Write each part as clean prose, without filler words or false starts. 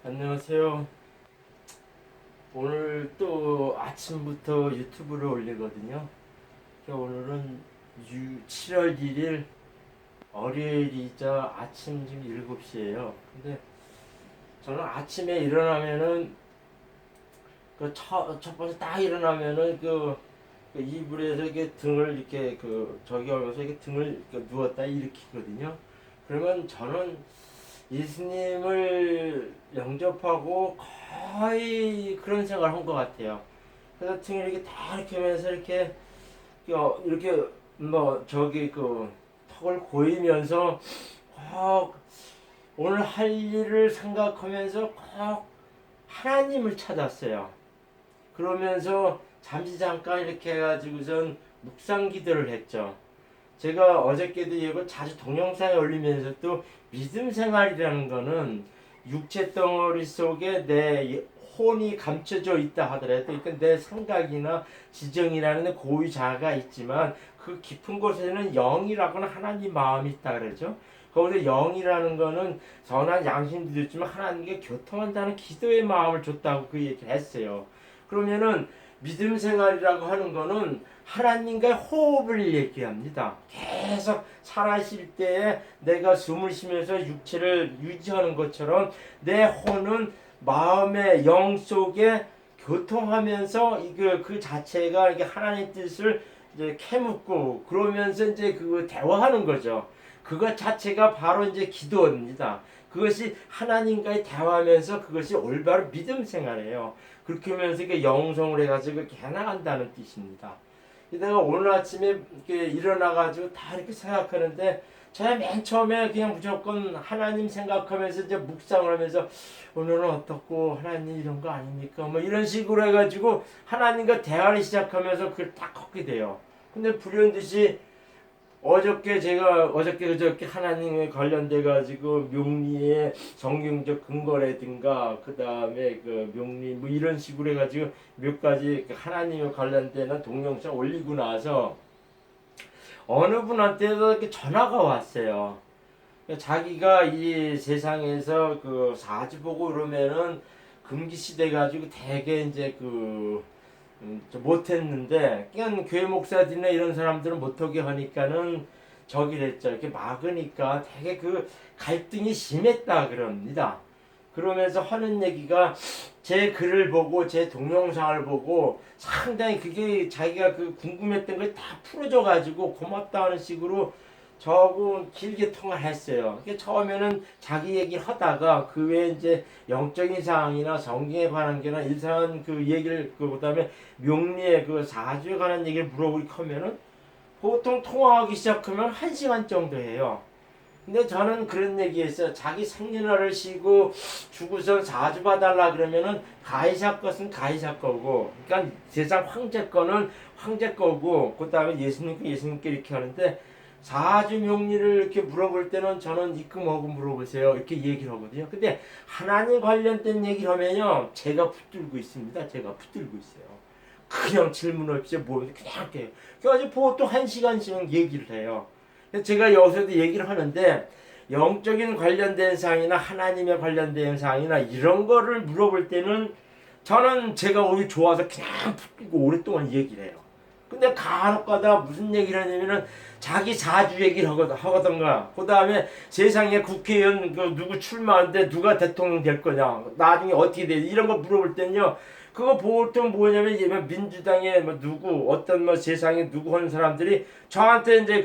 안녕하세요. 오늘 또 아침부터 유튜브를 올리거든요. 오늘은 7월 1일 월요일이자 아침 지금 7시예요. 근데 저는 아침에 일어나면은 첫 번째 딱 일어나면은 그 이불에서 이렇게 등을 이렇게 저기 하면서 이렇게 등을 이렇게 누웠다 일으키거든요. 그러면 저는 예수님을 영접하고 거의 그런 생각을 한 것 같아요. 그래서 등을 이렇게 다 이렇게 하면서 이렇게 뭐 저기 턱을 고이면서 꼭 오늘 할 일을 생각하면서 꼭 하나님을 찾았어요. 그러면서 잠시 잠깐 이렇게 해가지고선 묵상 기도를 했죠. 제가 어저께도 얘기하고 자주 동영상에 올리면서 또 믿음 생활이라는 거는 육체 덩어리 속에 내 혼이 감춰져 있다 하더라도 그러니까 내 생각이나 지정이라는 고유 자아가 있지만 그 깊은 곳에는 영이라고는 하나님 마음이 있다 그러죠. 거기서 영이라는 거는 선한 양심도 줬지만 하나님께 교통한다는 기도의 마음을 줬다고 그 얘기를 했어요. 그러면은 믿음 생활이라고 하는 거는 하나님과의 호흡을 얘기합니다. 계속 살아실 때에 내가 숨을 쉬면서 육체를 유지하는 것처럼 내 혼은 마음의 영 속에 교통하면서 그 자체가 이게 하나님 뜻을 이제 캐묻고 그러면서 이제 대화하는 거죠. 그것 자체가 바로 이제 기도입니다. 그것이 하나님과의 대화하면서 그것이 올바른 믿음 생활이에요. 그렇게 하면서 영성을 해가지고 해나간다는 뜻입니다. 내가 오늘 아침에 이렇게 일어나가지고 다 이렇게 생각하는데 제가 맨 처음에 그냥 무조건 하나님 생각하면서 이제 묵상을 하면서 오늘은 어떻고 하나님 이런 거 아닙니까? 뭐 이런 식으로 해가지고 하나님과 대화를 시작하면서 그걸 딱 걷게 돼요. 근데 불현듯이 어저께 그저께 하나님에 관련돼 가지고 명리의 성경적 근거라든가 그 다음에 그 명리 뭐 이런 식으로 해가지고 몇 가지 하나님에 관련되는 동영상 올리고 나서 어느 분한테도 이렇게 전화가 왔어요. 자기가 이 세상에서 그 사주 보고 그러면은 금기시돼 가지고 대개 이제 못했는데 그냥 교회 목사들이나 이런 사람들은 못하게 하니까는 저기 됐죠. 이렇게 막으니까 되게 갈등이 심했다 그럽니다. 그러면서 하는 얘기가 제 글을 보고 제 동영상을 보고 상당히 그게 자기가 궁금했던 걸 다 풀어줘 가지고 고맙다 하는 식으로 저하고 길게 통화를 했어요. 처음에는 자기 얘기를 하다가 그 외에 이제 영적인 사항이나 성경에 관한 게나 일상한 얘기를 그다음에 명리의 사주에 관한 얘기를 물어보기 하면은 보통 통화하기 시작하면 1시간 정도 해요. 근데 저는 그런 얘기했어요. 자기 생년월을 쉬고 주구선 사주 봐달라 그러면은 가이사 것은 가이사 거고, 그러니까 세상 황제 거는 황제 거고, 그 다음에 예수님께 이렇게 하는데 사주 명리를 이렇게 물어볼 때는 저는 입금하고 물어보세요. 이렇게 얘기를 하거든요. 근데 하나님 관련된 얘기를 하면요, 제가 붙들고 있습니다. 제가 붙들고 있어요. 그냥 질문 없이 뭐 그냥 이렇게. 그래가지고 보통 1시간씩 얘기를 해요. 제가 여기서도 얘기를 하는데 영적인 관련된 사항이나 하나님에 관련된 사항이나 이런 거를 물어볼 때는 저는 제가 오히려 좋아서 그냥 붙들고 오랫동안 얘기를 해요. 근데 간혹가다 무슨 얘기를 하냐면은 자기 사주 얘기를 하거든가 그 다음에 세상에 국회의원 누구 출마하는데 누가 대통령 될 거냐 나중에 어떻게 돼 이런 거 물어볼 때는요 그거 보통 뭐냐면 민주당의 뭐 누구 어떤 뭐 세상에 누구 하는 사람들이 저한테 이제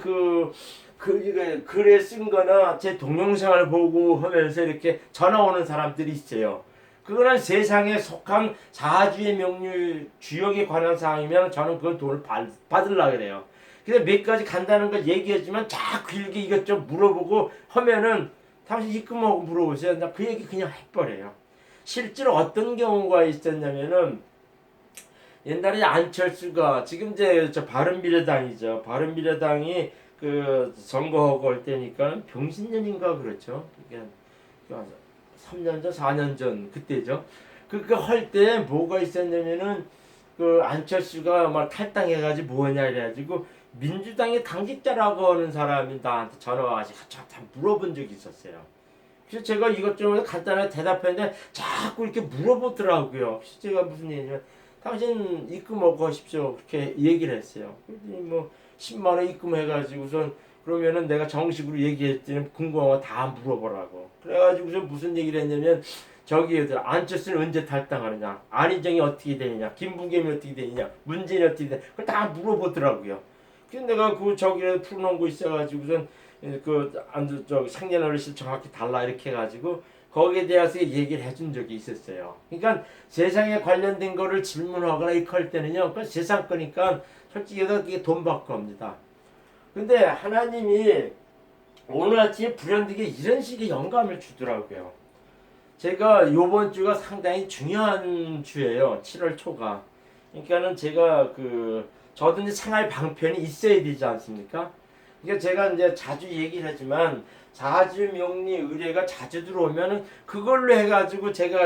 글에 쓴 거나 제 동영상을 보고 하면서 이렇게 전화 오는 사람들이 있어요. 그거는 세상에 속한 사주의 명률 주역에 관한 사항이면 저는 그건 돈을 받으려고 그래요. 그래서 몇 가지 간단한 걸 얘기하지만 자꾸 길게 이것저것 물어보고 하면은 당신 입금하고 물어보세요. 나 그 얘기 그냥 해버려요. 실제로 어떤 경우가 있었냐면은 옛날에 안철수가 지금 이제 저 바른미래당이죠. 바른미래당이 선거하고 할 때니까 병신년인가 그렇죠. 그러니까 3년 전, 4년 전 그때죠. 할 때 뭐가 있었냐면은 안철수가 막 탈당해가지고 뭐냐 이래가지고 민주당의 당직자라고 하는 사람이 나한테 전화 와가지고 다 물어본 적이 있었어요. 그래서 제가 이것저것 간단하게 대답했는데 자꾸 이렇게 물어보더라고요. 그래서 제가 무슨 얘기냐면 당신 입금하고 하십시오. 그렇게 얘기를 했어요. 그랬더니 뭐 10만 원 입금해가지고선 그러면은 내가 정식으로 얘기했더니 궁금한 거 다 물어보라고. 그래가지고서 무슨 얘기를 했냐면 저기 안철수는 언제 탈당하느냐, 안희정이 어떻게 되느냐, 김부겸이 어떻게 되느냐, 문재인이 어떻게 되느냐, 그걸 다 물어보더라고요. 그래서 내가 그 저기를 풀어놓은 거 있어가지고선 저 생년월일을 정확히 달라 이렇게 해가지고 거기에 대해서 얘기를 해준 적이 있었어요. 그러니까 세상에 관련된 거를 질문하거나 이렇게 할 때는요, 그 세상 거니까 솔직히 이게 돈 받고 합니다. 근데 하나님이 오늘 아침에 불현듯이 이런 식의 영감을 주더라고요. 제가 요번 주가 상당히 중요한 주예요. 7월 초가. 그러니까는 제가 저도 이제 생활 방편이 있어야 되지 않습니까? 그러니까 제가 이제 자주 얘기를 하지만 사주 명리 의뢰가 자주 들어오면은 그걸로 해가지고 제가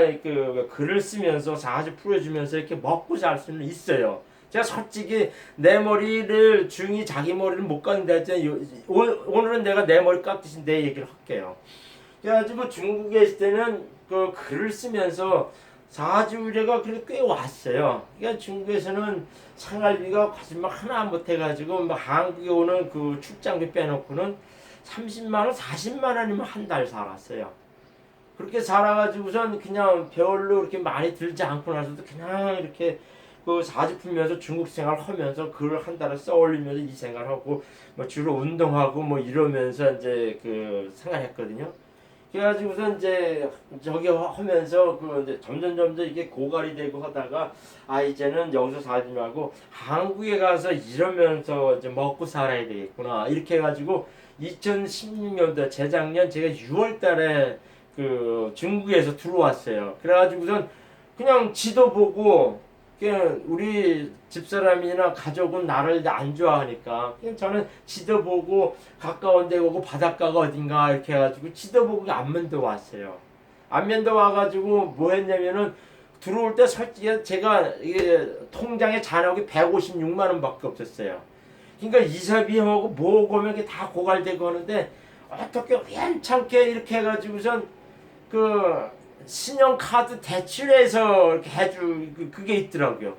글을 쓰면서 사주 풀어주면서 이렇게 먹고 살 수는 있어요. 제가 솔직히 내 머리를 중이 자기 머리를 못 깎는다 했잖아요. 오늘은 내가 내 머리 깎듯이 내 얘기를 할게요. 그래가지고 중국에 있을 때는 글을 쓰면서 사주 의뢰가 꽤 왔어요. 그러니까 중국에서는 생활비가 거짓말 하나 못 해가지고 한국에 오는 출장비 빼놓고는 30만 원, 40만 원이면 한 달 살았어요. 그렇게 살아가지고선 그냥 별로 그렇게 많이 들지 않고 나서도 그냥 이렇게 사주 풀면서 중국 생활 하면서 글을 한 달에 써 올리면서 이 생활하고 주로 운동하고 이러면서 이제 생활했거든요. 그래가지고서 이제 저기 하면서 이제 점점 이게 고갈이 되고 하다가 이제는 여기서 살지 말고 한국에 가서 이러면서 이제 먹고 살아야 되겠구나 이렇게 해가지고 2016년도 재작년 제가 6월달에 중국에서 들어왔어요. 그래가지고선 그냥 지도 보고 그냥 우리 집사람이나 가족은 나를 안 좋아하니까 그냥 저는 지도 보고 가까운 데 오고 바닷가가 어딘가 이렇게 해가지고 지도 보고 안면도 왔어요. 안면도 와가지고 뭐 했냐면은 들어올 때 솔직히 제가 이게 통장에 잔액이 156만 원밖에 없었어요. 그러니까 이사 비용하고 뭐고 하면 이게 다 고갈되고 하는데 어떻게 괜찮게 이렇게 해가지고선 신용카드 대출해서 이렇게 그게 있더라고요.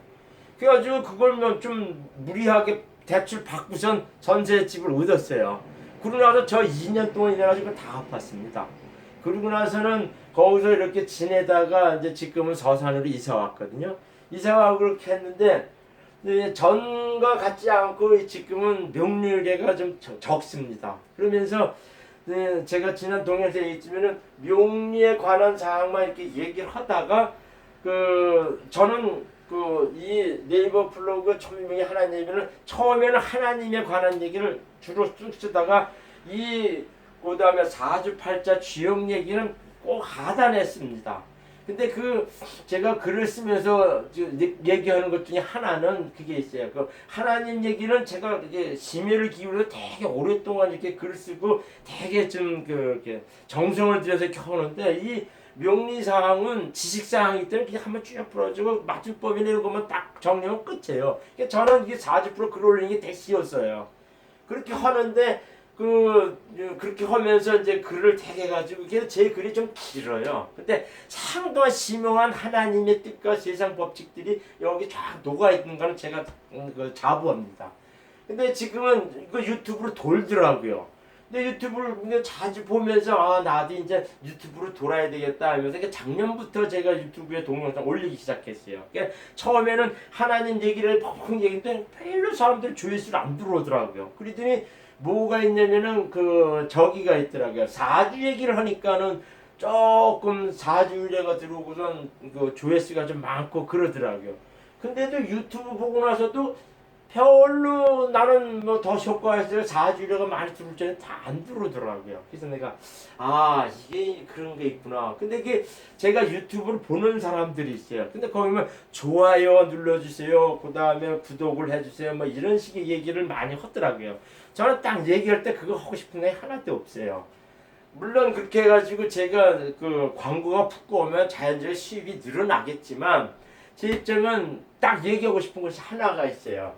그래가지고 그걸 좀 무리하게 대출 받고선 전세집을 얻었어요. 그러고 나서 저 2년 동안 일해가지고 다 아팠습니다. 그러고 나서는 거기서 이렇게 지내다가 이제 지금은 서산으로 이사 왔거든요. 이사 와고 그렇게 했는데 전과 같지 않고 지금은 명리의뢰가 좀 적습니다. 그러면서 제가 지난 동영상에 있으면은 명리에 관한 사항만 이렇게 얘기를 하다가 저는 이 네이버 블로그 천명이 하나님은 처음에는 하나님에 관한 얘기를 주로 쭉 쓰다가 그다음에 사주팔자 주역 얘기는 꼭 하단했습니다. 근데 제가 글을 쓰면서 얘기하는 것 중에 하나는 그게 있어요. 하나님 얘기는 제가 이제 심혈을 기울여 되게 오랫동안 이렇게 글을 쓰고 되게 좀 이렇게 정성을 들여서 이렇게 하는데 이 명리사항은 지식사항이기 때문에 그냥 한번 쭉 풀어주고 맞춤법이나 이런 것만 딱 정리하면 끝이에요. 그러니까 저는 이게 40% 글 올리는 게 되게 쉬웠어요. 그렇게 하는데 그렇게 하면서 이제 글을 되게 가지고 제 글이 좀 길어요. 근데 상당한 심오한 하나님의 뜻과 세상 법칙들이 여기 쫙 녹아 있는 거는 제가 자부합니다. 근데 지금은 유튜브로 돌더라고요. 근데 유튜브를 자주 보면서 나도 이제 유튜브로 돌아야 되겠다 하면서 작년부터 제가 유튜브에 동영상 올리기 시작했어요. 그러니까 처음에는 하나님 얘기를 펑펑 얘기했는데 별로 사람들이 조회수를 안 들어오더라고요. 그러더니 뭐가 있냐면은 저기가 있더라고요. 사주 얘기를 하니까는 조금 사주 의뢰가 들어오고선 조회수가 좀 많고 그러더라고요. 근데도 유튜브 보고 나서도 별로 나는 더 효과있어요. 사주 의뢰가 많이 들어올 때는 다 안 들어오더라고요. 그래서 내가 이게 그런 게 있구나. 근데 이게 제가 유튜브를 보는 사람들이 있어요. 근데 거기면 좋아요 눌러주세요. 그 다음에 구독을 해주세요. 이런 식의 얘기를 많이 하더라고요. 저는 딱 얘기할 때 그거 하고 싶은 게 하나도 없어요. 물론 그렇게 해가지고 제가 광고가 붙고 오면 자연적으로 수입이 늘어나겠지만 제 입장은 딱 얘기하고 싶은 것이 하나가 있어요.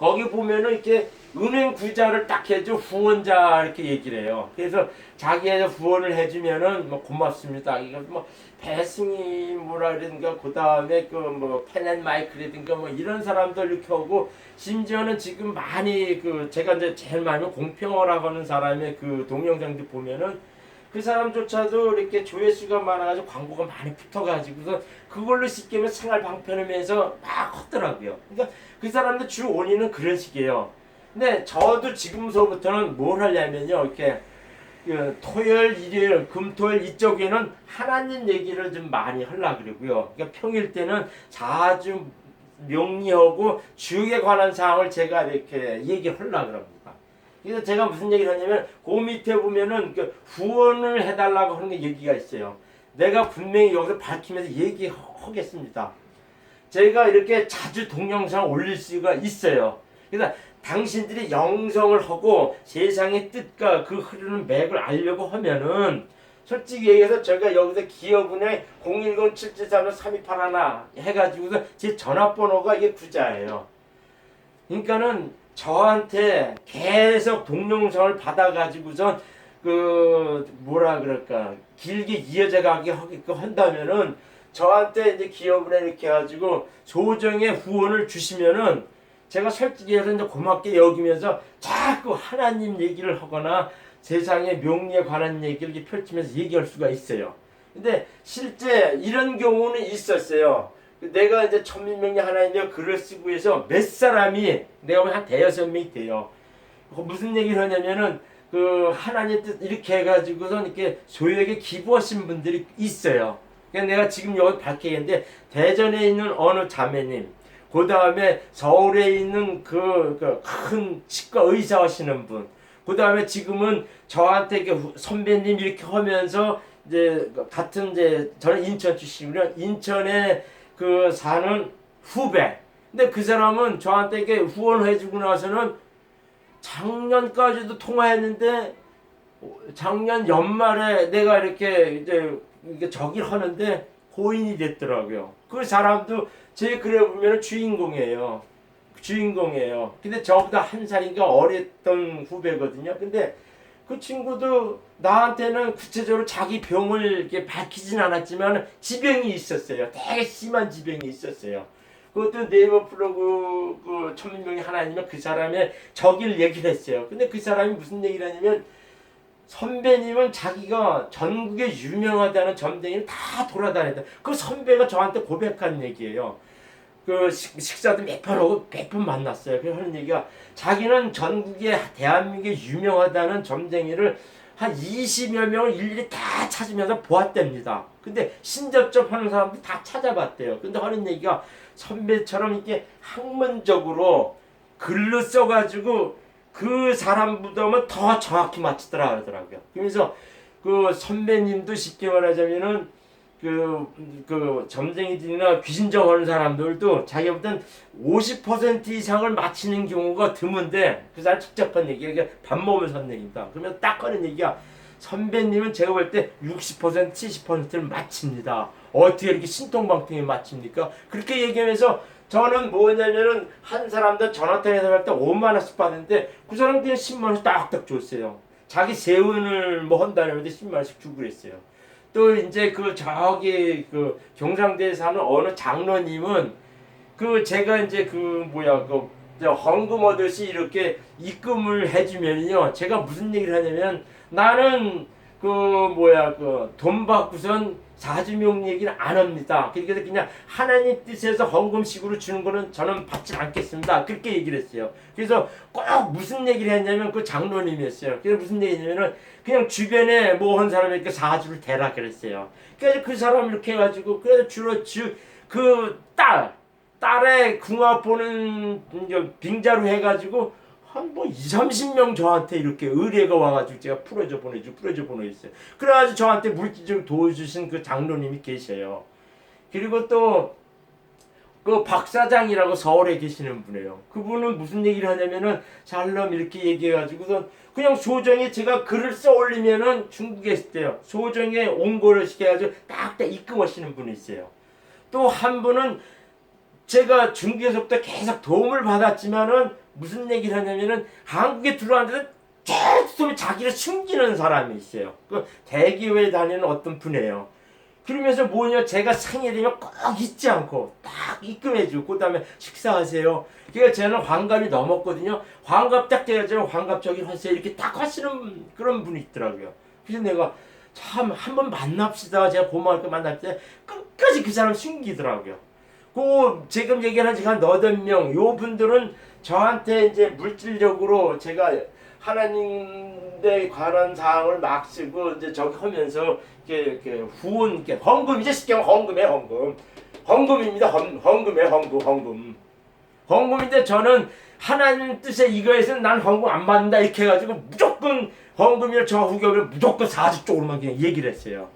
거기 보면은 이렇게 은행 구자를 딱 해줘 후원자 이렇게 얘기를 해요. 그래서 자기가 후원을 해주면은 뭐 고맙습니다. 이거 뭐 배승이 뭐라 그러든가 그 다음에 그 뭐 펜앤마이크라든가 뭐 이런 사람들 이렇게 하고 심지어는 지금 많이 그 제가 이제 제일 많이 공평어라고 하는 사람의 그 동영상들 보면은 그 사람조차도 이렇게 조회수가 많아가지고 광고가 많이 붙어가지고서 그걸로 쉽게 하면 생활 방편하면서 막 하더라고요. 그러니까 그 사람들 주 원인은 그런 식이에요. 근데 저도 지금서부터는 뭘 하려면요, 이렇게 그 토요일, 일요일, 금토일 이쪽에는 하나님 얘기를 좀 많이 하려고 그러고요. 그러니까 평일 때는 자주 명리하고 주에 관한 사항을 제가 이렇게 얘기하려고 그럽니다. 그래서 제가 무슨 얘기를 하냐면 그 밑에 보면은 그 후원을 해달라고 하는 게 얘기가 있어요. 내가 분명히 여기서 밝히면서 얘기하겠습니다. 제가 이렇게 자주 동영상을 올릴 수가 있어요. 그래서 당신들이 영성을 하고 세상의 뜻과 그 흐르는 맥을 알려고 하면은 솔직히 얘기해서 제가 여기서 기업은행 010-773-3281 해가지고서 제 전화번호가 이게 구자예요. 그러니까는 저한테 계속 동영상을 받아가지고선 그 뭐라 그럴까 길게 이어져 가게 하게끔 한다면은 저한테 이제 기업을 이렇게 해가지고 소정의 후원을 주시면은 제가 솔직히 해서 이제 고맙게 여기면서 자꾸 하나님 얘기를 하거나 세상의 명리에 관한 얘기를 이렇게 펼치면서 얘기할 수가 있어요. 근데 실제 이런 경우는 있었어요. 내가 이제 천민명리 하나님의 글을 쓰고 해서 몇 사람이 내가 보면 한 대여섯 명이 돼요. 무슨 얘기를 하냐면은 그 하나님 뜻 이렇게 해가지고선 이렇게 소유에게 기부하신 분들이 있어요. 그러니까 내가 지금 여기 밝히겠는데 대전에 있는 어느 자매님, 그 다음에 서울에 있는 그 큰 치과 의사 하시는 분, 그 다음에 지금은 저한테 이렇게 선배님 이렇게 하면서 이제 같은 이제 저는 인천 출신이고요. 인천에 그 사는 후배. 근데 그 사람은 저한테 이렇게 후원해주고 나서는 작년까지도 통화했는데 작년 연말에 내가 이렇게 이제 저기를 하는데 고인이 됐더라고요. 그 사람도 제 글에 보면 주인공이에요. 주인공이에요. 근데 저보다 한 살인가 어렸던 후배거든요. 근데 그 친구도 나한테는 구체적으로 자기 병을 이렇게 밝히진 않았지만 지병이 있었어요. 되게 심한 지병이 있었어요. 그것도 네이버 블로그 그 천민명이 하나님은 그 사람의 저기를 얘기를 했어요. 근데 그 사람이 무슨 얘기를 하냐면 선배님은 자기가 전국에 유명하다는 점쟁이를 다 돌아다녔다. 그 선배가 저한테 고백한 얘기예요. 그 식사도 몇 번 하고 몇 번 만났어요. 그래서 하는 얘기가 자기는 전국에 대한민국에 유명하다는 점쟁이를 한 20여 명을 일일이 다 찾으면서 보았답니다. 근데 신접점하는 사람도 다 찾아봤대요. 근데 하는 얘기가 선배처럼 이렇게 학문적으로 글로 써가지고 그 사람 무덤은 더 정확히 맞추더라 그러더라고요. 그래서 그 선배님도 쉽게 말하자면은 그 점쟁이들이나 귀신정하는 사람들도 자기보다는 50% 이상을 맞히는 경우가 드문데 그 사람 직접 한 얘기가 밥 먹으면서 한 얘기입니다. 그러면 딱 하는 얘기가 선배님은 제가 볼 때 60% 70%를 맞춥니다. 어떻게 이렇게 신통방통에 맞춥니까? 그렇게 얘기하면서 저는 뭐냐면은 한 사람들 전화통해서 할 때 5만 원씩 받는데 그 사람 그냥 10만 원씩 딱딱 줬어요. 자기 세운을 뭐 한다는데 10만 원씩 주고 그랬어요. 또 이제 그 저기 그 경상도에 사는 어느 장로님은 그 제가 이제 그 뭐야 그 헌금 얻듯이 이렇게 입금을 해주면요 제가 무슨 얘기를 하냐면 나는 그 뭐야 그 돈 받고선 사주명 얘기는 안 합니다. 그래서 그냥 하나님 뜻에서 헌금식으로 주는 거는 저는 받지 않겠습니다. 그렇게 얘기를 했어요. 그래서 꼭 무슨 얘기를 했냐면 그 장로님이었어요. 그래서 무슨 얘기냐면은 그냥 주변에 뭐 한 사람에게 사주를 대라 그랬어요. 그래서 그 사람 이렇게 해가지고 그래서 주로 그 딸의 궁합 보는 빙자로 해가지고 한 뭐 20-30명 저한테 이렇게 의뢰가 와가지고 제가 풀어줘 보내줬어요. 그래가지고 저한테 물질적으로 도와주신 그 장로님이 계셔요. 그리고 또 그 박사장이라고 서울에 계시는 분이에요. 그분은 무슨 얘기를 하냐면은 샬롬 이렇게 얘기해가지고서 그냥 소정에 제가 글을 써 올리면은 중국에 있을 때요. 소정에 온고를 시켜가지고 딱딱 입금하시는 분이 있어요. 또 한 분은 제가 중국에서부터 계속 도움을 받았지만은 무슨 얘기를 하냐면은 한국에 들어왔는데 계속 자기를 숨기는 사람이 있어요. 그 대기업에 다니는 어떤 분이에요. 그러면서 뭐냐, 제가 생일이면 꼭 잊지 않고 딱 입금해주고, 그 다음에 식사하세요. 그러니까 저는 환갑이 넘었거든요. 환갑 딱 돼가지고 환갑 저기 하세요 이렇게 딱 하시는 그런 분이 있더라고요. 그래서 내가 참 한번 만납시다, 제가 고마울 때 만날 때 끝까지 그 사람 숨기더라고요. 그 지금 얘기한 지가 한 8명, 요 분들은 저한테 이제 물질적으로 제가 하나님에 관한 사항을 막 쓰고 이제 저기 하면서 이렇게 후원, 이렇게 헌금이죠. 쉽게 말하면 헌금이에요. 헌금입니다. 헌금이에요. 헌금인데 저는 하나님 뜻에 이거에서는 난 헌금 안 받는다 이렇게 해가지고 무조건 헌금이나 저 후ገብ을 무조건 40쪽으로만 그냥 얘기를 했어요.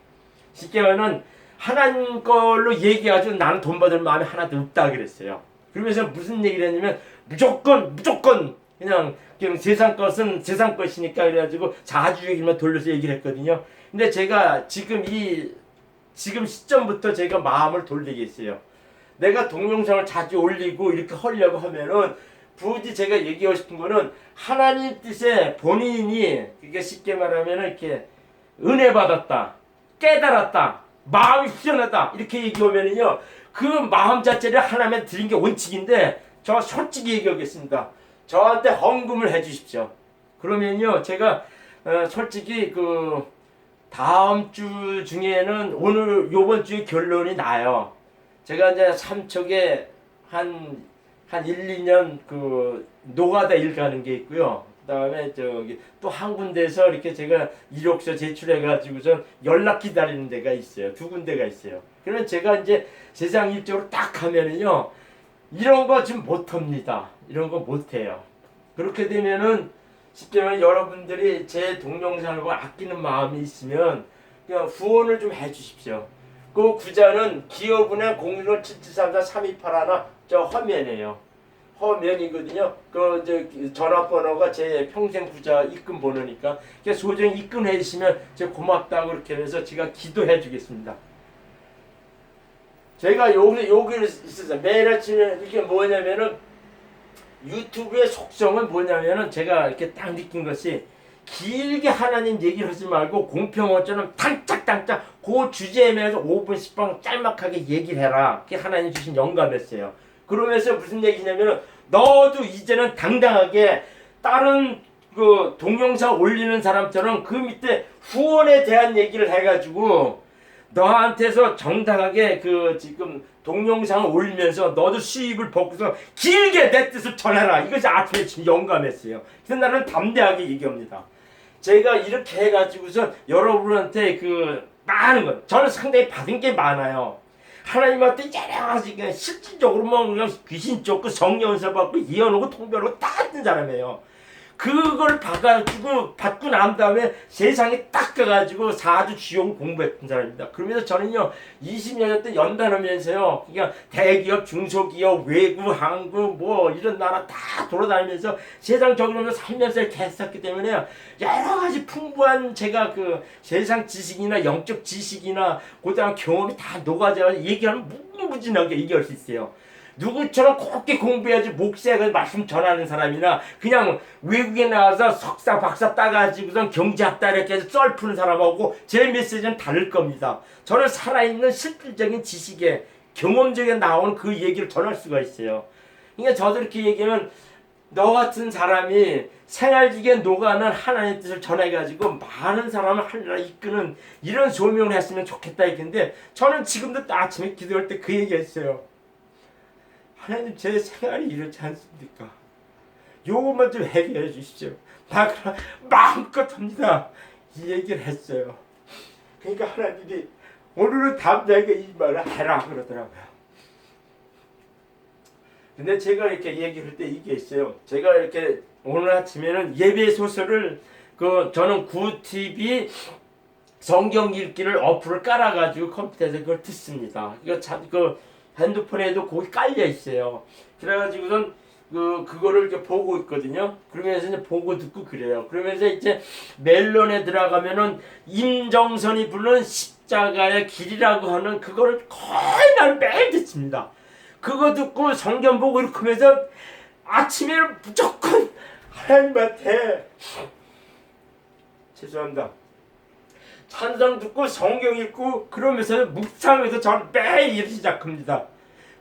쉽게 말하면 하나님 걸로 얘기해가지고 나는 돈 받을 마음이 하나도 없다 그랬어요. 그러면서 무슨 얘기를 했냐면 무조건 그냥 세상 것은 세상 것이니까 그래가지고 자주적이만 돌려서 얘기를 했거든요. 근데 제가 지금 시점부터 제가 마음을 돌리겠어요. 내가 동영상을 자주 올리고 이렇게 하려고 하면은 부디 제가 얘기하고 싶은 거는 하나님 뜻에 본인이, 그게 쉽게 말하면 이렇게 은혜 받았다, 깨달았다, 마음이 후련하다 이렇게 얘기하면은요, 그 마음 자체를 하나님한테 드린 게 원칙인데, 저 솔직히 얘기하겠습니다. 저한테 헌금을 해주십시오. 그러면요, 제가 솔직히 그 다음 주 중에는 오늘 요번 주에 결론이 나요. 제가 이제 삼척에 한 1, 2년 그 노가다 일 가는 게 있고요. 그다음에 저기 또 한 군데에서 이렇게 제가 이력서 제출해 가지고서 연락 기다리는 데가 있어요. 2군데가 있어요. 그러면 제가 이제 세상 일적으로 딱 하면은요, 이런 거 지금 못 합니다. 이런 거 못 해요. 그렇게 되면은 쉽게 말하면 여러분들이 제 동영상을 보고 아끼는 마음이 있으면 그냥 후원을 좀 해 주십시오. 그 구자는 기업은행 015-7734-3281 저 화면이에요. 화면이거든요. 그 이제 전화번호가 제 평생 구자 입금 번호니까 소정이 입금해 주시면 제가 고맙다고 그렇게 해서 제가 기도해 주겠습니다. 제가 여기를 있었어요. 매일 아침에 이게 뭐냐면은 유튜브의 속성은 뭐냐면은 제가 이렇게 딱 느낀 것이 길게 하나님 얘기를 하지 말고 공평어처럼 단짝단짝 그 주제에 대해서 5분 10분 짤막하게 얘기를 해라. 그게 하나님 주신 영감이었어요. 그러면서 무슨 얘기냐면은 너도 이제는 당당하게 다른 그 동영상 올리는 사람처럼 그 밑에 후원에 대한 얘기를 해가지고 너한테서 정당하게 그 지금 동영상을 올리면서 너도 수입을 벗고서 길게 내 뜻을 전해라. 이것이 아침에 영감했어요. 그래서 나는 담대하게 얘기합니다. 제가 이렇게 해가지고서 여러분한테 그 많은 것, 저는 상당히 받은 게 많아요. 하나님한테 여러 가지 그냥 실질적으로 뭐 그냥 귀신 쫓고 성령서 받고 예언하고 통별하고 다 했던 사람이에요. 그걸 받고 난 다음에 세상에 딱 가가지고 4주 지옥 공부했던 사람입니다. 그러면서 저는요 20년 때 연단하면서요, 그냥 대기업, 중소기업, 외국, 한국 뭐 이런 나라 다 돌아다니면서 세상 적으로 살면서 이렇게 했었기 때문에 여러 가지 풍부한 제가 그 세상 지식이나 영적 지식이나 그다음 경험이 다 녹아져 얘기하면 무궁무진하게 얘기할 수 있어요. 누구처럼 곱게 공부해야지 목사가 말씀 전하는 사람이나 그냥 외국에 나와서 석사 박사 따가지고선 경제학다 이렇게 해서 썰 푸는 사람하고 제 메시지는 다를 겁니다. 저는 살아있는 실질적인 지식에 경험적에 나오는 그 얘기를 전할 수가 있어요. 그러니까 저도 이렇게 얘기하면 너 같은 사람이 생활지게 녹아는 하나님의 뜻을 전해가지고 많은 사람을 하늘나라 이끄는 이런 소명을 했으면 좋겠다 했는데, 저는 지금도 아침에 기도할 때 그 얘기했어요. 하나님, 제 생활이 이렇지 않습니까? 요것만 좀 해결해 주십시오. 나 그럼 마음껏 합니다. 이 얘기를 했어요. 그러니까 하나님이 오늘은 담대하게 이 말을 해라 그러더라고요. 근데 제가 이렇게 얘기할 때 이게 있어요. 제가 이렇게 오늘 아침에는 예배 소설을 저는 구TV 성경 읽기를 어플을 깔아가지고 컴퓨터에서 그걸 듣습니다. 이거 참 핸드폰에도 거기 깔려 있어요. 그래가지고선 그거를 이렇게 보고 있거든요. 그러면서 이제 보고 듣고 그래요. 그러면서 이제 멜론에 들어가면은 임정선이 부르는 십자가의 길이라고 하는 그거를 거의 날 매일 듣습니다. 그거 듣고 성경 보고 이렇게 하면서 아침에는 무조건 하나님한테 죄송합니다. 찬송 듣고 성경 읽고 그러면서 묵상해서 저는 매일 시작합니다.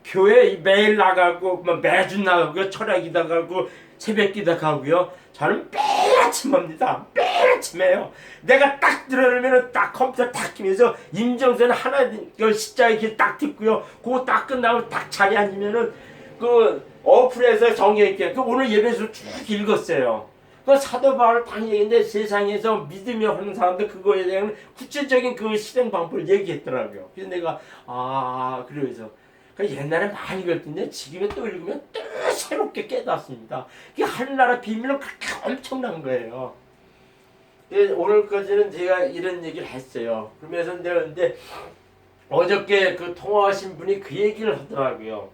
교회 매일 나가고 매주 나가고 철학이다 가고 새벽기도 가고요. 저는 매일 아침 합니다. 매일 아침에요. 내가 딱 들어오면 딱 컴퓨터 딱 키면서 임정선 하나님 그 십자가의 길 딱 듣고요. 그거 딱 끝나고 딱 자리에 앉으면은 그 어플에서 성경 읽게 그 오늘 예배에서 쭉 읽었어요. 그 사도 바울 딱 얘기인데 세상에서 믿으며 하는 사람들 그거에 대한 구체적인 그 실행 방법을 얘기했더라고요. 그래서 내가 그래서 옛날에 많이 읽었는데 지금에 또 읽으면 또 새롭게 깨닫습니다. 이게 하늘나라 비밀은 그렇게 엄청난 거예요. 오늘까지는 제가 이런 얘기를 했어요. 그러면서 내가 근데 어저께 그 통화하신 분이 그 얘기를 하더라고요.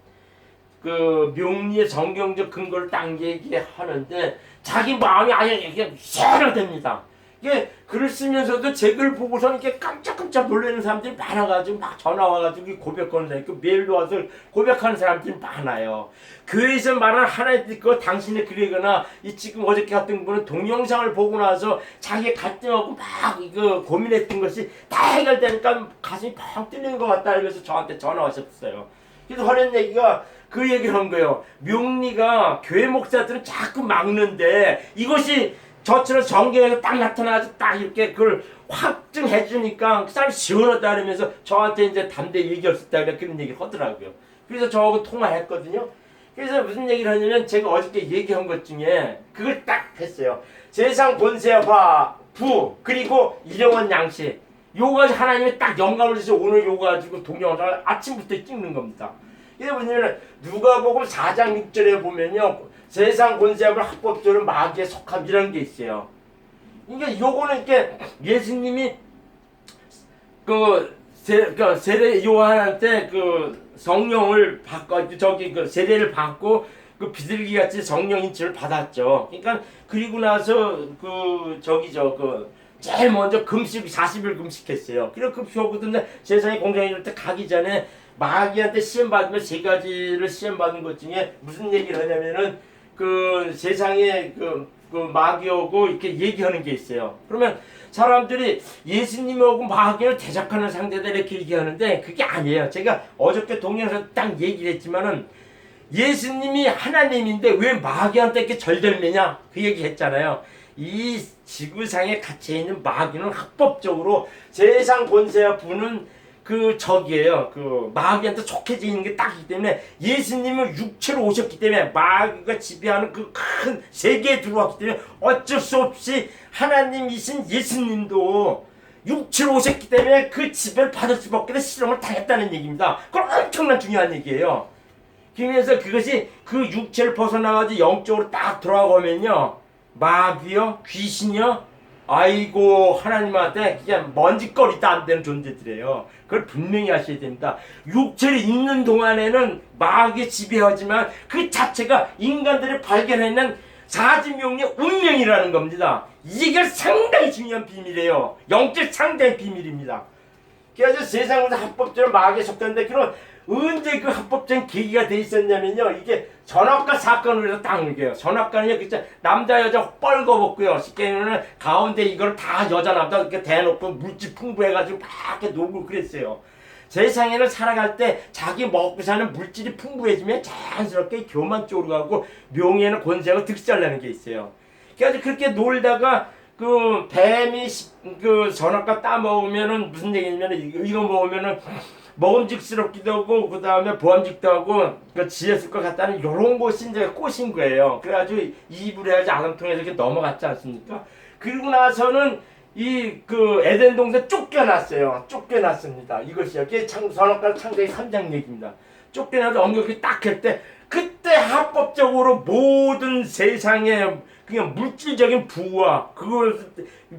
그 명리의 성경적 근거를 딱 얘기하는데 자기 마음이 아예 이게 새로됩니다. 이게 글을 쓰면서도 제 글 보고서 이렇게 깜짝깜짝 놀라는 사람들이 많아가지고 막 전화 와가지고 고백하는 사람, 그 메일로 와서 고백하는 사람들이 많아요. 교회에서 말하는 하나님 그 당신의 글이거나 이 지금 어저께 같은 분은 동영상을 보고 나서 자기 갈등하고 막 이거 고민했던 것이 다 해결되니까 가슴이 펑 뚫리는 것 같다 이러면서 저한테 전화 오셨어요. 그래서 하는 얘기가 그 얘기를 한 거예요. 명리가 교회 목사들은 자꾸 막는데 이것이 저처럼 성경에서 딱 나타나서 딱 이렇게 그걸 확증해 주니까 그 사람이 시원하다 그러면서 저한테 이제 담대히 얘기했었다 그런 얘기를 하더라고요. 그래서 저하고 통화했거든요. 그래서 무슨 얘기를 하냐면 제가 어저께 얘기한 것 중에 그걸 딱 했어요. 세상 본세와 부 그리고 일용한 양식 요거 하나님이 딱 영감을 주셔서 오늘 요거 가지고 동영상을 아침부터 찍는 겁니다. 이게 뭐냐면 누가복음 4장 6절에 보면요. 세상 권세하고 합법적으로 마귀에 속함이라는 게 있어요. 그러니까 요거는 이렇게 예수님이 세례 요한한테 그 성령을 받고 그 세례를 받고 그 비둘기 같이 성령 인치를 받았죠. 그러니까 그리고 나서 제일 먼저 금식 40일 금식했어요. 그리고 금식하고도 세상에 공장에 이럴 때 가기 전에 마귀한테 시험 받으면 세 가지를 시험 받은 것 중에 무슨 얘기를 하냐면은 그 세상에 그 마귀하고 이렇게 얘기하는 게 있어요. 그러면 사람들이 예수님하고 마귀를 대적하는 상대다 이렇게 얘기하는데 그게 아니에요. 제가 어저께 동영상에서 딱 얘기를 했지만은 예수님이 하나님인데 왜 마귀한테 이렇게 절들매냐 그 얘기 했잖아요. 이 지구상에 갇혀있는 마귀는 합법적으로 세상 권세와 부는 그 적이에요. 그 마귀한테 속해지는 게 딱이기 때문에 예수님은 육체로 오셨기 때문에 마귀가 지배하는 그 큰 세계에 들어왔기 때문에 어쩔 수 없이 하나님이신 예수님도 육체로 오셨기 때문에 그 지배를 받을 수밖에 없는 실험을 당했다는 얘기입니다. 그건 엄청난 중요한 얘기예요. 그래서 그것이 그 육체를 벗어나가지고 영적으로 딱 들어가면요 마귀요 귀신이요 아이고 하나님한테 그냥 먼지거리도 안 되는 존재들이에요. 그걸 분명히 하셔야 됩니다. 육체를 있는 동안에는 마귀에 지배하지만 그 자체가 인간들이 발견해낸 사지명리의 운명이라는 겁니다. 이게 상당히 중요한 비밀이에요. 영적 상당히 비밀입니다. 그래서 세상에서 합법적으로 마귀에 속했는데 그럼 언제 그 합법적인 계기가 돼 있었냐면요. 이게 전학과 사건으로 해서 딱 얘기해요. 전학과는요, 진짜 남자 여자 뻘거벗고요. 쉽게 얘기하면 가운데 이걸 다 여자 남자 이렇게 대놓고 물질 풍부해가지고 막 이렇게 놀고 그랬어요. 세상에는 살아갈 때 자기 먹고 사는 물질이 풍부해지면 자연스럽게 교만 쪽으로 가고 명예는 권세가 득살나는 게 있어요. 그래서 그렇게 놀다가 그 뱀이 그 전학과 따먹으면은 무슨 얘기냐면 이거 먹으면은 먹음직스럽기도 하고 그 다음에 보암직도 하고 그 지혜쓸 것 같다는 이런 것이 이제 꽃인 거예요. 그래가지고 입을 해야지 아름통에서 이렇게 넘어갔지 않습니까? 그리고 나서는 이 그 에덴 동산 쫓겨났어요. 쫓겨났습니다. 이것이요. 그게 선악과 창세기 3장 얘기입니다. 쫓겨나서 엉격이 딱 할 때 그때 합법적으로 모든 세상에 그냥 물질적인 부와 그걸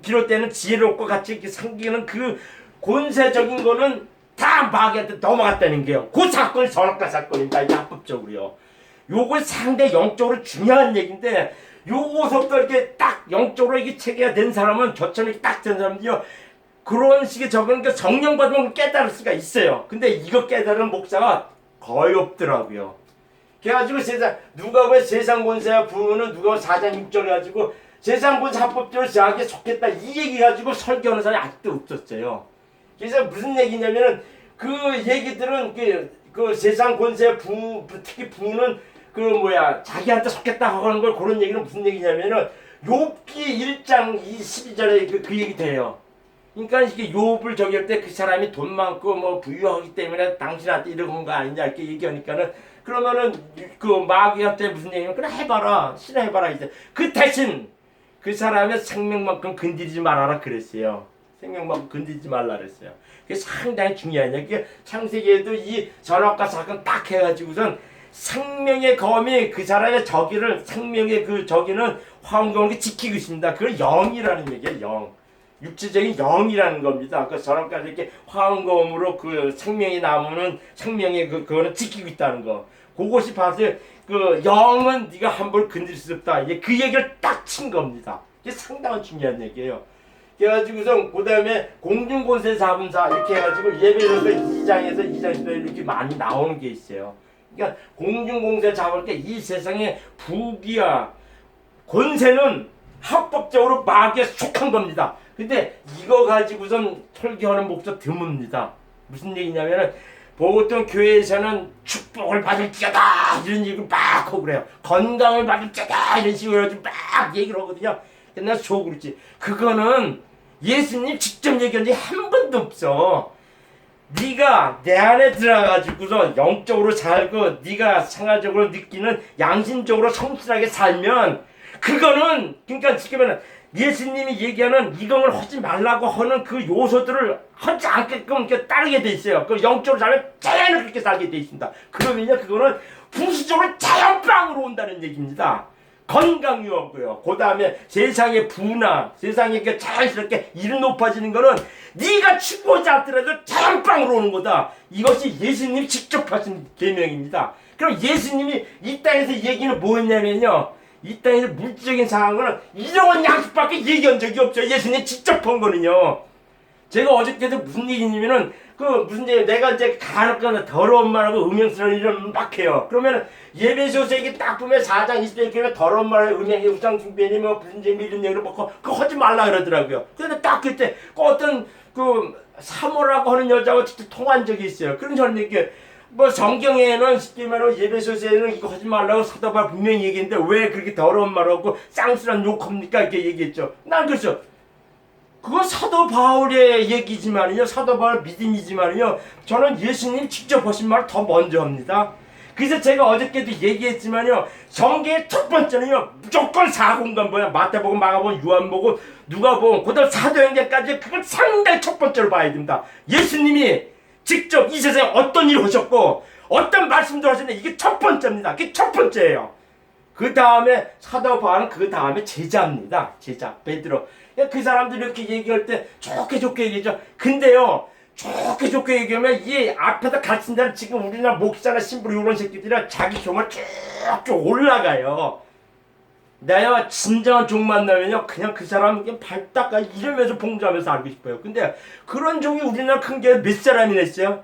비롯되는 지혜롭고 같이 이렇게 생기는 그 권세적인 거는 다 마귀한테 넘어갔다는 게요. 그 사건이 선악과 사건입니다. 이게 합법적으로요. 요건 상당히 영적으로 중요한 얘기인데 요거서부터 이렇게 딱 영적으로 이게 체계가 된 사람은 저처럼 이렇게 딱 된 사람은요. 그런 식의 적은 게 성령 받으면 깨달을 수가 있어요. 근데 이거 깨달은 목사가 거의 없더라고요. 그래가지고 누가 보면 세상 권세 부는 누가 4장 6절 가지고 세상 권세 합법적으로 저하게 속했다 이 얘기 가지고 설교하는 사람이 아직도 없었어요. 그래서 무슨 얘기냐면은 그 얘기들은 그 세상 권세 특히 부는 자기한테 속했다 하는 걸 그런 얘기는 무슨 얘기냐면은 욥기 1장 12절에 그 얘기 돼요. 그러니까 이게 욥을 저기 할 때 그 사람이 돈 많고 부유하기 때문에 당신한테 이런 거 아니냐 이렇게 얘기하니까는 그러면은 그 마귀한테 무슨 얘기냐면 그래 해봐라 신해봐라 이제 그 대신 그 사람의 생명만큼 건드리지 말아라 그랬어요. 생명만큼 건드리지 말라 그랬어요. 그게 상당히 중요한 얘기예요. 그게 창세기에도 이 전학과 사건 딱 해가지고선 생명의 검이 그 사람의 생명의 그 저기는 화음검을 지키고 있습니다. 그걸 영이라는 얘기예요. 영. 육체적인 영이라는 겁니다. 그 저런까지 이렇게 화음검으로 그 생명이 나무는 생명의 그거는 지키고 있다는 거. 그것이 봐서 그 영은 네가 함부로 건드릴 수 없다. 이제 그 얘기를 딱 친 겁니다. 이게 상당히 중요한 얘기예요. 그래가지고서 그 다음에 공중권세 자분사 이렇게 해가지고 예배로서 2장에서 2장 10절 이렇게 많이 나오는 게 있어요. 그러니까 공중공세 잡을 때 이 세상의 부귀와 권세는 합법적으로 마귀에 속한 겁니다. 근데 이거 가지고선 설교하는 목사 드뭅니다. 무슨 얘기냐면은 보통 교회에서는 축복을 받을지어다 이런 얘기를 막 하고 그래요. 건강을 받을지어다 이런 식으로 막 얘기를 하거든요. 근데 나 속으로 그랬지. 그거는 예수님 직접 얘기한 적이 한 번도 없어. 네가 내 안에 들어가지고서 영적으로 살고 네가 생활적으로 느끼는 양심적으로 성실하게 살면 그거는 그러니까 지금은 예수님이 얘기하는 이것을 하지 말라고 하는 그 요소들을 하지 않게끔 이렇게 따르게 돼 있어요. 그 영적으로 살면 자연을 그렇게 살게 돼 있습니다. 그러면요 그거는 부수적으로 자연빵으로 온다는 얘기입니다. 건강유하고요. 그 다음에 세상의 부나 세상에 자연스럽게 일 높아지는 거는 네가 추구하지 않더라도 자연빵으로 오는 거다. 이것이 예수님이 직접 하신 계명입니다. 그럼 예수님이 이 땅에서 얘기는 뭐였냐면요. 이 땅에서 물질적인 상황은 이런 양식밖에 얘기한 적이 없죠. 예수님이 직접 한 거는요. 제가 어저께도 무슨 얘기냐면은 무슨 얘기 내가 이제 간혹가다 더러운 말하고 음행스러운 일을 막 해요. 그러면 예배소서 얘기 딱 보면 4장 20절 그러면 더러운 말에 음행이 우상숭배니 무슨 재미 이런 얘기를 먹고 그거 하지 말라 그러더라고요. 근데 딱 그때 어떤 사모라고 하는 여자하고 직접 통한 적이 있어요. 그런 저는 이렇게 성경에는 쉽게 말하면 예배소서에는 이거 하지 말라고 사도 바울 분명히 얘기했는데 왜 그렇게 더러운 말하고 쌍스런 욕합니까? 이렇게 얘기했죠. 난 그랬어. 그건 사도 바울의 얘기지만요. 사도 바울 믿음이지만요. 저는 예수님 직접 하신 말을 더 먼저 합니다. 그래서 제가 어저께도 얘기했지만요. 성경의 첫 번째는요. 무조건 사공간 마태복음, 마가복음, 요한복음, 누가복음, 그다음 사도행전까지 그걸 상당히 첫 번째로 봐야 됩니다. 예수님이 직접 이 세상에 어떤 일을 하셨고 어떤 말씀도 하셨는데 이게 첫 번째입니다. 그게 첫 번째예요. 그 다음에 사도 바울은 그 다음에 제자입니다. 제자 베드로. 그 사람들이 이렇게 얘기할 때 좋게 얘기하죠. 근데요 좋게 얘기하면 이 앞에다 가르친 데는 지금 우리나라 목사나 신부로 이런 새끼들이 자기 경험을 쭉쭉 올라가요. 내가 진정한 종 만나면요 그냥 그 사람 그냥 발 닦아 이러면서 봉조하면서 알고 싶어요. 근데 그런 종이 우리나라 큰 게 몇 사람이나 있어요?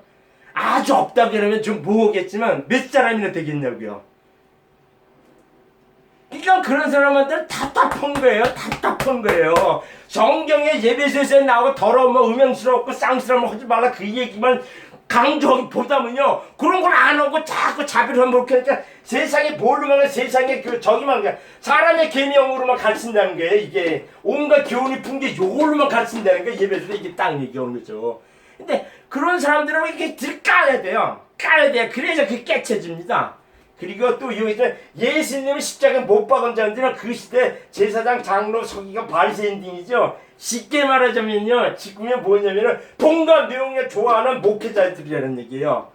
아주 없다 그러면 좀 모으겠지만 몇 사람이나 되겠냐고요. 그러니까 그런 사람한테는 답답한 거예요. 성경에 예배소서에 나오고 더러우면 음행스럽고 쌍스러우면 하지 말라 그 얘기만 강조하기 보다면요 그런 걸 안 하고 자꾸 자비를 못하니까 세상에 뭘로만 세상에 저기만 사람의 계명으로만 가르친다는 거예요. 이게 온갖 교훈이 풍기 요걸로만 가르친다는 거예요. 예배소서 이게 딱 얘기하는 거죠. 근데 그런 사람들은 이렇게 까야 돼요. 그래야 그게 깨쳐집니다. 그리고 또 여기서 예수님을 십자가에 못 박은 자들은 그 시대 제사장, 장로, 서기관, 바리새인 등이죠. 쉽게 말하자면요, 지금은 뭐냐면은 돈과 명예 좋아하는 목회자들이라는 얘기예요.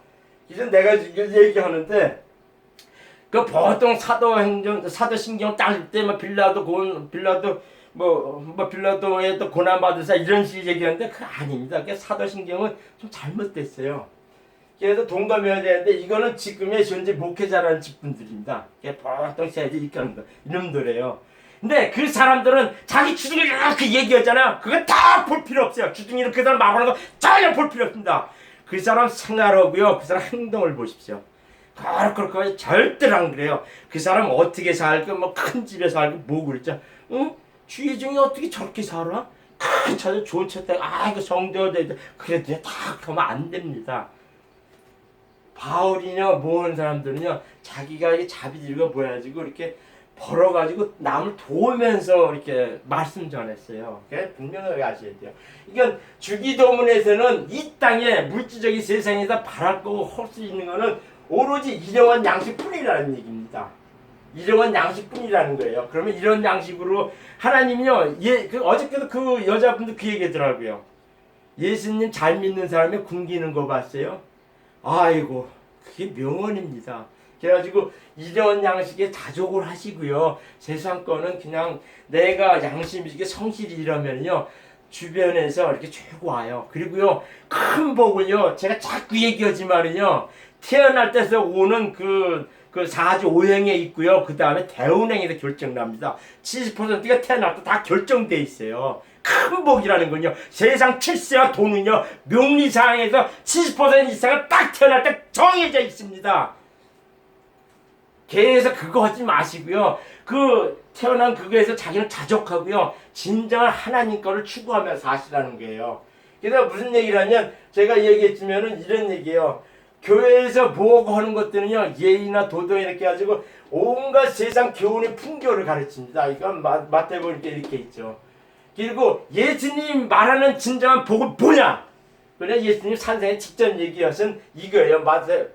그래서 내가 얘기하는데 그 보통 사도신경 딱 때 빌라도에 또 고난 받으사 이런 식의 얘기하는데 그거 아닙니다. 그 사도신경은 좀 잘못됐어요. 그래서 동감해야 되는데 이거는 지금의 현재 목회자라는 직분들입니다. 보통 세대 이끌는 거 이놈들이에요. 근데 그 사람들은 자기 주둥이를 이렇게 얘기하잖아요. 그거 다 볼 필요 없어요. 주둥이를 그 사람 말하는 거 전혀 볼 필요 없습니다. 그 사람 생활하고요. 그 사람 행동을 보십시오. 그렇게 절대로 안 그래요. 그 사람 어떻게 살고 뭐 큰 집에 살고 뭐 그랬죠. 응? 주의 중에 어떻게 저렇게 살아? 큰 차도 좋은 차 타고 이거 성대가 돼. 그래도 다 그러면 안 됩니다. 바울이냐 모은 사람들은요 자기가 이게 자비들과 모여가지고 이렇게 벌어가지고 남을 도우면서 이렇게 말씀 전했어요. 분명하게 아셔야 돼요. 이건 주기도문에서는 이 땅에 물질적인 세상에서 바랄 거고 할 수 있는 거는 오로지 일용한 양식뿐이라는 얘기입니다. 일용한 양식뿐이라는 거예요. 그러면 이런 양식으로 하나님이요, 어저께도 그 여자분도 그 얘기하더라고요. 예수님 잘 믿는 사람이 굶기는 거 봤어요? 아이고, 그게 명언입니다. 그래가지고 이런 양식에 자족을 하시고요. 세상 거는 그냥 내가 양심 있게 성실히 일하면요. 주변에서 이렇게 쭉 와요. 그리고요. 큰 복을요. 제가 자꾸 얘기하지만은요. 태어날 때서 오는 그 사주 오행에 있고요. 그 다음에 대운행에서 결정납니다. 70%가 태어날 때 다 결정돼 있어요. 큰 복이라는 건요. 세상 출세와 돈은요. 명리상에서 70% 이상은 딱 태어날 때 정해져 있습니다. 계속 그거 하지 마시고요. 태어난 그거에서 자기는 자족하고요. 진정한 하나님 거를 추구하며 사시라는 거예요. 그래서 무슨 얘기를 하냐면 제가 얘기했지만은 이런 얘기예요. 교회에서 뭐고 하는 것들은요. 예의나 도덕 이렇게 가지고 온갖 세상 교훈의 풍교를 가르칩니다. 이건 마태복음 이렇게 있죠. 그리고 예수님 말하는 진정한 복은 뭐냐? 그래 예수님 산상에 직접 얘기하신 이거예요.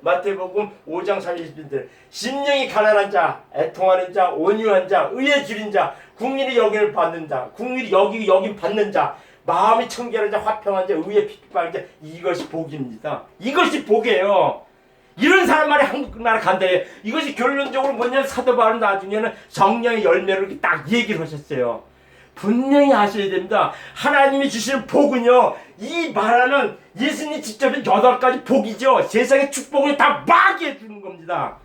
마태복음 5장 30절 심령이 가난한 자, 애통하는 자, 온유한 자, 의에 줄인 자, 국민이 여김을 받는 자, 국민이 여김 받는 자, 마음이 청결한 자, 화평한 자, 의에 핍박한 자, 이것이 복입니다. 이것이 복이에요. 이런 사람만이 한국 나라 간다예요. 이것이 결론적으로 뭐냐면 사도 바울은 나중에는 성령의 열매를 딱 얘기를 하셨어요. 분명히 아셔야 됩니다. 하나님이 주시는 복은요. 이 말하는 예수님 직접 8가지 복이죠. 세상의 축복을 다 마귀해 주는 겁니다.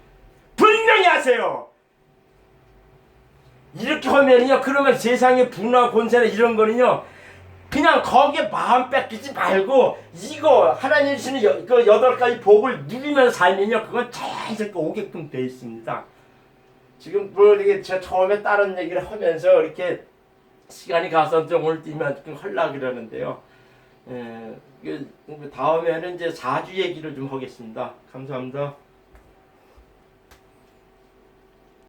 분명히 아세요. 이렇게 하면요. 그러면 세상의 분화 권세나 이런 거는요. 그냥 거기에 마음 뺏기지 말고 이거 하나님 주시는 그 8가지 복을 누리면서 살면요. 그건 자연스럽게 오게끔 되어 있습니다. 지금 뭐 이게 제가 처음에 다른 얘기를 하면서 이렇게 시간이 가서 좀 오늘 뛰면 하려고 그러는데요. 다음에는 이제 4주 얘기를 좀 하겠습니다. 감사합니다.